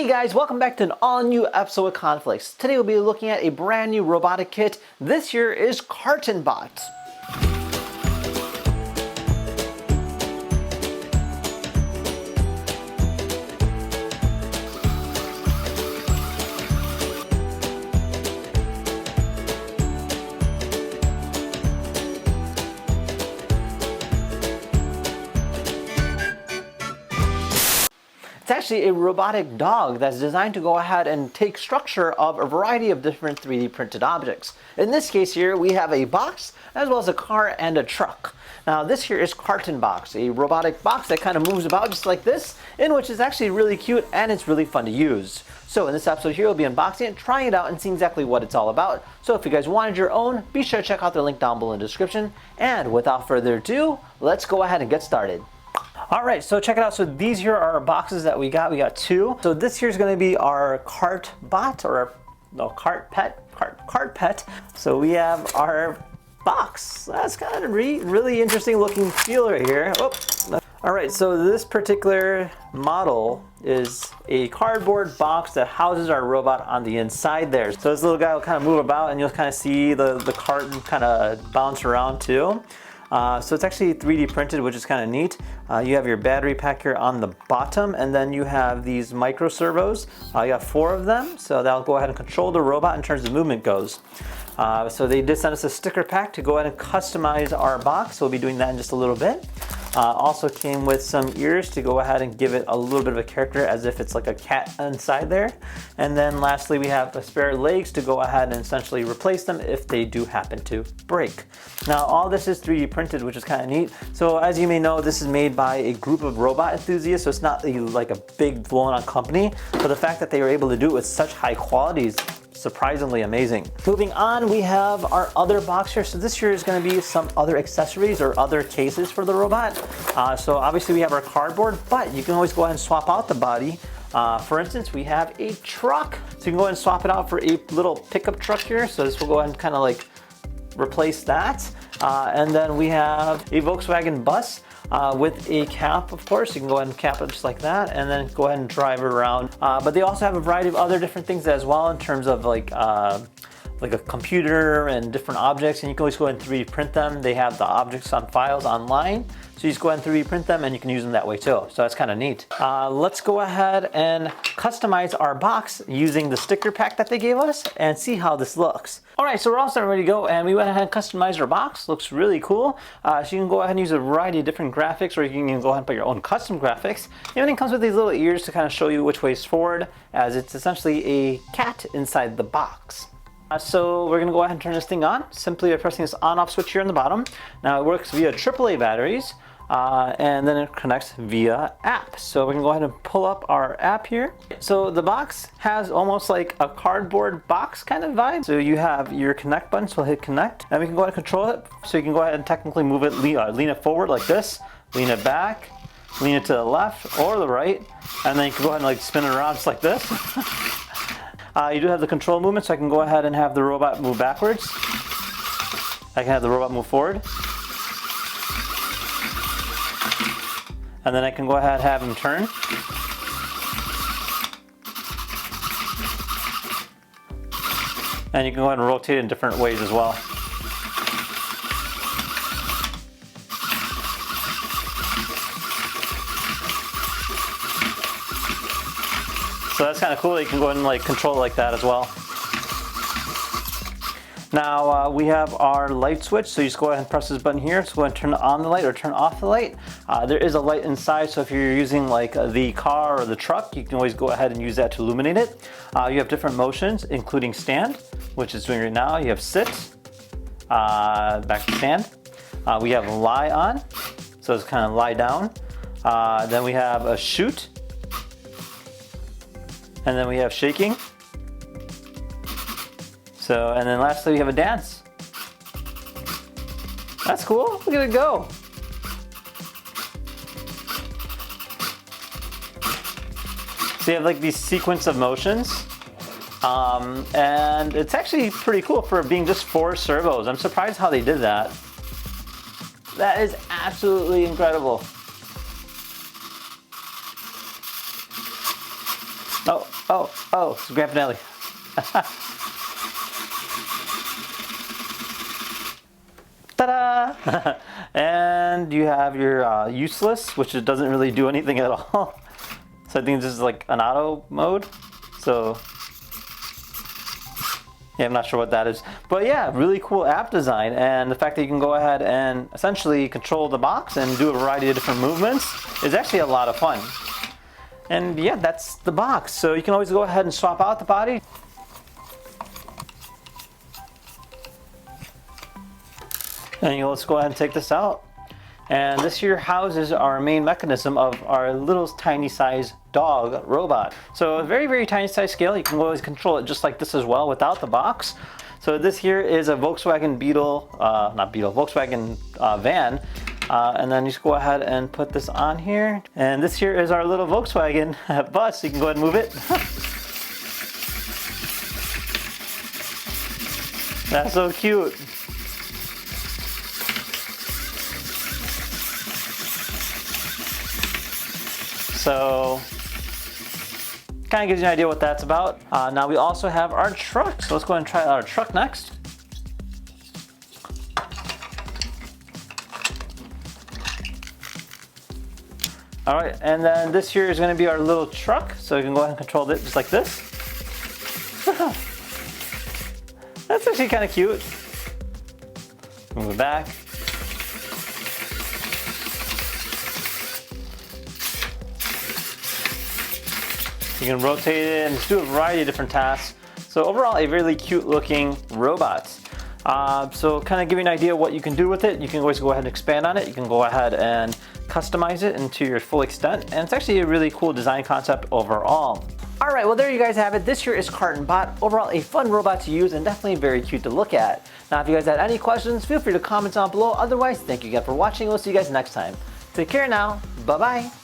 Hey guys, welcome back to an all-new episode of Conflicts. Today we'll be looking at a brand new robotic kit. This here is Carton Pet. It's actually a robotic dog that's designed to go ahead and take structure of a variety of different 3D printed objects. In this case here, we have a box as well as a car and a truck. Now this here is Carton Box, a robotic box that kind of moves about just like this, in which is actually really cute and it's really fun to use. So in this episode here, we'll be unboxing it, trying it out, and seeing exactly what it's all about. So if you guys wanted your own, be sure to check out the link down below in the description. And without further ado, let's go ahead and get started. Alright, so check it out. So these here are our boxes that we got. We got two. So this here is going to be our Cart Bot, or Cart Pet. So we have our box. That's kind of really interesting looking feeler here. Alright, so this particular model is a cardboard box that houses our robot on the inside there. So this little guy will kind of move about and you'll kind of see the carton kind of bounce around too. So it's actually 3D printed, which is kind of neat. You have your battery pack here on the bottom, and then you have these micro servos. You have 4 of them, so that'll go ahead and control the robot in terms of movement goes. So they did send us a sticker pack to go ahead and customize our box. So we'll be doing that in just a little bit. Also came with some ears to go ahead and give it a little bit of a character as if it's like a cat inside there. And then lastly, we have the spare legs to go ahead and essentially replace them if they do happen to break. Now all this is 3D printed, which is kind of neat. So as you may know, this is made by a group of robot enthusiasts, so it's not like a big blown out company, but the fact that they were able to do it with such high quality is surprisingly amazing. Moving on, we have our other box here. So this here is going to be some other accessories or other cases for the robot. So obviously we have our cardboard, but you can always go ahead and swap out the body. For instance, we have a truck. So you can go ahead and swap it out for a little pickup truck here. So this will go ahead and kind of like replace that. And then we have a Volkswagen bus. With a cap, of course. You can go ahead and cap it just like that and then go ahead and drive it around. But they also have a variety of other different things as well in terms of like a computer and different objects, and you can always go ahead and 3D print them. They have the objects on files online, so you just go ahead and 3D print them and you can use them that way too. So that's kind of neat. Let's go ahead and customize our box using the sticker pack that they gave us and see how this looks. Alright, so we're all starting ready to go, and we went ahead and customized our box. Looks really cool. So you can go ahead and use a variety of different graphics, or you can go ahead and put your own custom graphics. Everything comes with these little ears to kind of show you which way is forward, as it's essentially a cat inside the box. So we're going to go ahead and turn this thing on simply by pressing this on-off switch here on the bottom. Now it works via AAA batteries, and then it connects via app. So we can go ahead and pull up our app here. So the box has almost like a cardboard box kind of vibe. So you have your connect button, so we'll hit connect, and we can go ahead and control it. So you can go ahead and technically move it, lean it forward like this, lean it back, lean it to the left or the right, and then you can go ahead and like spin it around just like this. You do have the control movement, so I can go ahead and have the robot move backwards. I can have the robot move forward. And then I can go ahead and have him turn. And you can go ahead and rotate it in different ways as well. So that's kind of cool. You can go ahead and like control it like that as well. Now we have our light switch, so you just go ahead and press this button here. So go ahead and turn on the light or turn off the light. There is a light inside, so if you're using like the car or the truck, you can always go ahead and use that to illuminate it. You have different motions, including stand, which it's doing right now. You have sit, back to stand. We have lie on, so it's kind of lie down. Then we have a shoot. And then we have shaking. So, and then lastly we have a dance. That's cool, look at it go. So you have like these sequence of motions. And it's actually pretty cool for being just 4 servos. I'm surprised how they did that. That is absolutely incredible. Oh, it's Grand Finale. Ta-da! And you have your useless, which it doesn't really do anything at all. So I think this is like an auto mode. So yeah, I'm not sure what that is. But yeah, really cool app design, and the fact that you can go ahead and essentially control the box and do a variety of different movements is actually a lot of fun. And yeah, that's the box. So you can always go ahead and swap out the body. And let's go ahead and take this out. And this here houses our main mechanism of our little tiny size dog robot. So a very, very tiny size scale. You can always control it just like this as well without the box. So this here is a Volkswagen Beetle, Volkswagen van. And then you just go ahead and put this on here. And this here is our little Volkswagen bus. You can go ahead and move it. That's so cute. So, kind of gives you an idea what that's about. Now we also have our truck. So let's go ahead and try out our truck next. All right, and then this here is going to be our little truck. So you can go ahead and control it just like this. That's actually kind of cute. Move it back. You can rotate it and do a variety of different tasks. So overall, a really cute looking robot. So kind of give you an idea of what you can do with it. You can always go ahead and expand on it. You can go ahead and customize it into your full extent. And it's actually a really cool design concept overall. All right, well there you guys have it. This here is Carton Pet. Overall, a fun robot to use and definitely very cute to look at. Now, if you guys had any questions, feel free to comment down below. Otherwise, thank you again for watching. We'll see you guys next time. Take care now. Bye-bye.